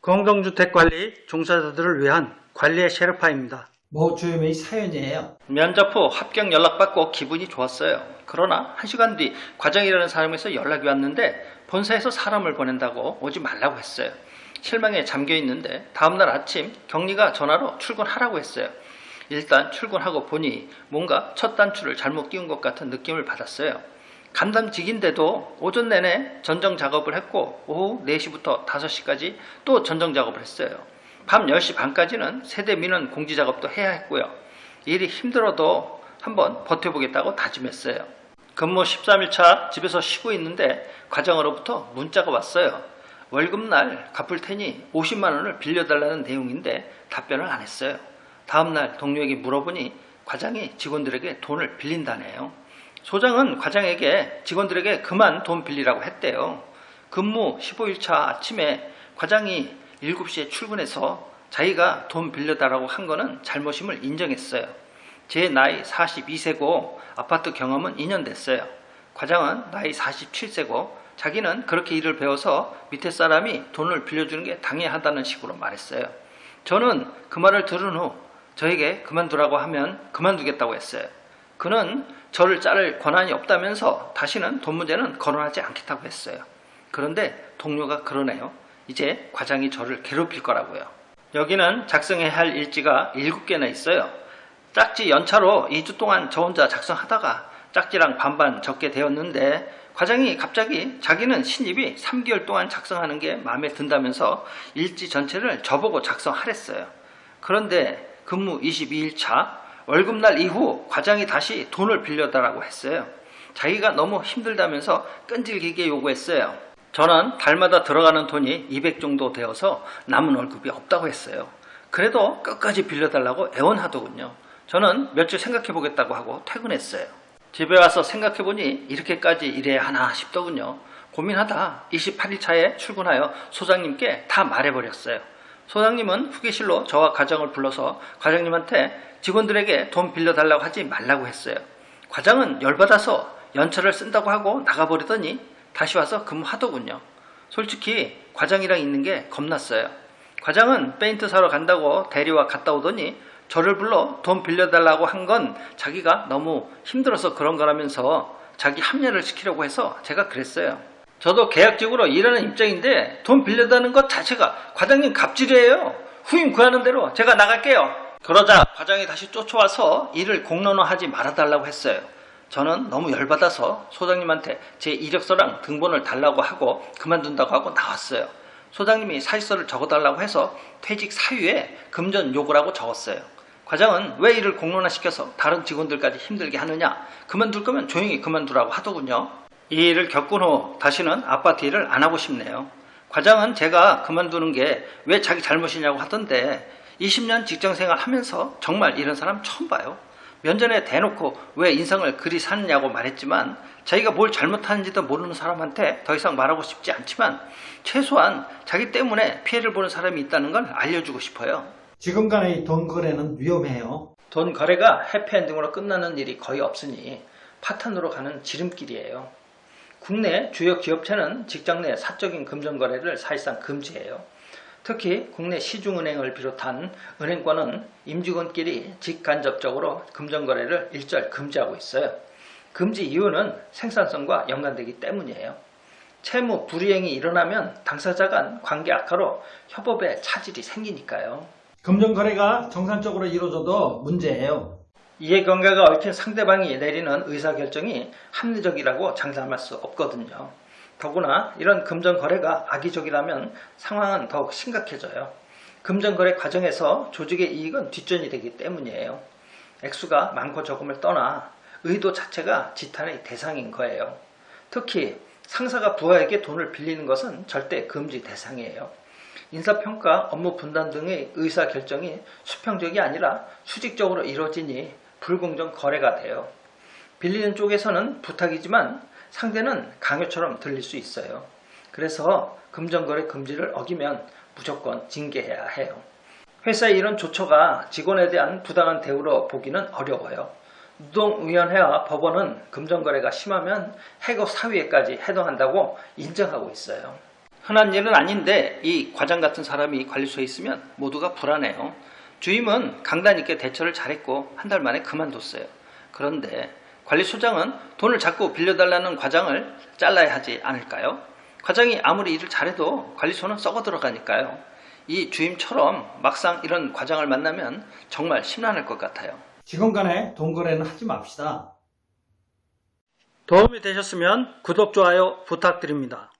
공동주택관리 종사자들을 위한 관리의 셰르파입니다. 뭐 주임의 사연이에요? 면접 후 합격 연락받고 기분이 좋았어요. 그러나 1시간 뒤 과장이라는 사람에서 연락이 왔는데 본사에서 사람을 보낸다고 오지 말라고 했어요. 실망에 잠겨 있는데 다음날 아침 경리가 전화로 출근하라고 했어요. 일단 출근하고 보니 뭔가 첫 단추를 잘못 끼운 것 같은 느낌을 받았어요. 간담직인데도 오전 내내 전정 작업을 했고 오후 4시부터 5시까지 또 전정 작업을 했어요. 밤 10시 반까지는 세대 민원 공지 작업도 해야 했고요. 일이 힘들어도 한번 버텨보겠다고 다짐했어요. 근무 13일차 집에서 쉬고 있는데 과장으로부터 문자가 왔어요. 월급날 갚을 테니 50만 원을 빌려달라는 내용인데 답변을 안 했어요. 다음날 동료에게 물어보니 과장이 직원들에게 돈을 빌린다네요. 소장은 과장에게 직원들에게 그만 돈 빌리라고 했대요. 근무 15일차 아침에 과장이 7시에 출근해서 자기가 돈 빌려달라고 한 거는 잘못임을 인정했어요. 제 나이 42세고 아파트 경험은 2년 됐어요. 과장은 나이 47세고 자기는 그렇게 일을 배워서 밑에 사람이 돈을 빌려주는 게 당연하다는 식으로 말했어요. 저는 그 말을 들은 후 저에게 그만두라고 하면 그만두겠다고 했어요. 그는 저를 자를 권한이 없다면서 다시는 돈 문제는 거론하지 않겠다고 했어요. 그런데 동료가 그러네요. 이제 과장이 저를 괴롭힐 거라고요. 여기는 작성해야 할 일지가 7개나 있어요. 짝지 연차로 2주 동안 저 혼자 작성하다가 짝지랑 반반 적게 되었는데 과장이 갑자기 자기는 신입이 3개월 동안 작성하는 게 마음에 든다면서 일지 전체를 저보고 작성하랬어요. 그런데 근무 22일차 월급날 이후 과장이 다시 돈을 빌려달라고 했어요. 자기가 너무 힘들다면서 끈질기게 요구했어요. 저는 달마다 들어가는 돈이 200 정도 되어서 남은 월급이 없다고 했어요. 그래도 끝까지 빌려달라고 애원하더군요. 저는 며칠 생각해보겠다고 하고 퇴근했어요. 집에 와서 생각해보니 이렇게까지 일해야 하나 싶더군요. 고민하다 28일차에 출근하여 소장님께 다 말해버렸어요. 소장님은 휴게실로 저와 과장을 불러서 과장님한테 직원들에게 돈 빌려달라고 하지 말라고 했어요. 과장은 열받아서 연차를 쓴다고 하고 나가버리더니 다시 와서 근무하더군요. 솔직히 과장이랑 있는 게 겁났어요. 과장은 페인트 사러 간다고 대리와 갔다 오더니 저를 불러 돈 빌려달라고 한 건 자기가 너무 힘들어서 그런 거라면서 자기 합리화를 시키려고 해서 제가 그랬어요. 저도 계약직으로 일하는 입장인데 돈 빌려다는 것 자체가 과장님 갑질이에요. 후임 구하는 대로 제가 나갈게요. 그러자 과장이 다시 쫓아와서 일을 공론화하지 말아달라고 했어요. 저는 너무 열받아서 소장님한테 제 이력서랑 등본을 달라고 하고 그만둔다고 하고 나왔어요. 소장님이 사직서를 적어달라고 해서 퇴직 사유에 금전 요구라고 적었어요. 과장은 왜 일을 공론화시켜서 다른 직원들까지 힘들게 하느냐, 그만둘 거면 조용히 그만두라고 하더군요. 이 일을 겪은 후 다시는 아파트 일을 안 하고 싶네요. 과장은 제가 그만두는 게 왜 자기 잘못이냐고 하던데 20년 직장생활 하면서 정말 이런 사람 처음 봐요. 면전에 대놓고 왜 인성을 그리 사느냐고 말했지만 자기가 뭘 잘못하는지도 모르는 사람한테 더 이상 말하고 싶지 않지만 최소한 자기 때문에 피해를 보는 사람이 있다는 걸 알려주고 싶어요. 지금 간의 돈 거래는 위험해요. 돈 거래가 해피엔딩으로 끝나는 일이 거의 없으니 파탄으로 가는 지름길이에요. 국내 주요 기업체는 직장 내 사적인 금전 거래를 사실상 금지해요. 특히 국내 시중은행을 비롯한 은행권은 임직원끼리 직간접적으로 금전거래를 일절 금지하고 있어요. 금지 이유는 생산성과 연관되기 때문이에요. 채무 불이행이 일어나면 당사자 간 관계 악화로 협업에 차질이 생기니까요. 금전 거래가 정상적으로 이루어져도 문제예요. 이해관계가 얽힌 상대방이 내리는 의사결정이 합리적이라고 장담할 수 없거든요. 더구나 이런 금전거래가 악의적이라면 상황은 더욱 심각해져요. 금전거래 과정에서 조직의 이익은 뒷전이 되기 때문이에요. 액수가 많고 적음을 떠나 의도 자체가 지탄의 대상인 거예요. 특히 상사가 부하에게 돈을 빌리는 것은 절대 금지 대상이에요. 인사평가, 업무 분담 등의 의사결정이 수평적이 아니라 수직적으로 이루어지니 불공정 거래가 돼요. 빌리는 쪽에서는 부탁이지만 상대는 강요처럼 들릴 수 있어요. 그래서 금전거래 금지를 어기면 무조건 징계해야 해요. 회사의 이런 조처가 직원에 대한 부당한 대우로 보기는 어려워요. 노동위원회와 법원은 금전거래가 심하면 해고 사유에까지 해당한다고 인정하고 있어요. 흔한 일은 아닌데 이 과장 같은 사람이 관리소에 있으면 모두가 불안해요. 주임은 강단 있게 대처를 잘했고 한 달 만에 그만뒀어요. 그런데 관리소장은 돈을 자꾸 빌려달라는 과장을 잘라야 하지 않을까요? 과장이 아무리 일을 잘해도 관리소는 썩어 들어가니까요. 이 주임처럼 막상 이런 과장을 만나면 정말 심란할 것 같아요. 직원 간에 돈 거래는 하지 맙시다. 도움이 되셨으면 구독, 좋아요 부탁드립니다.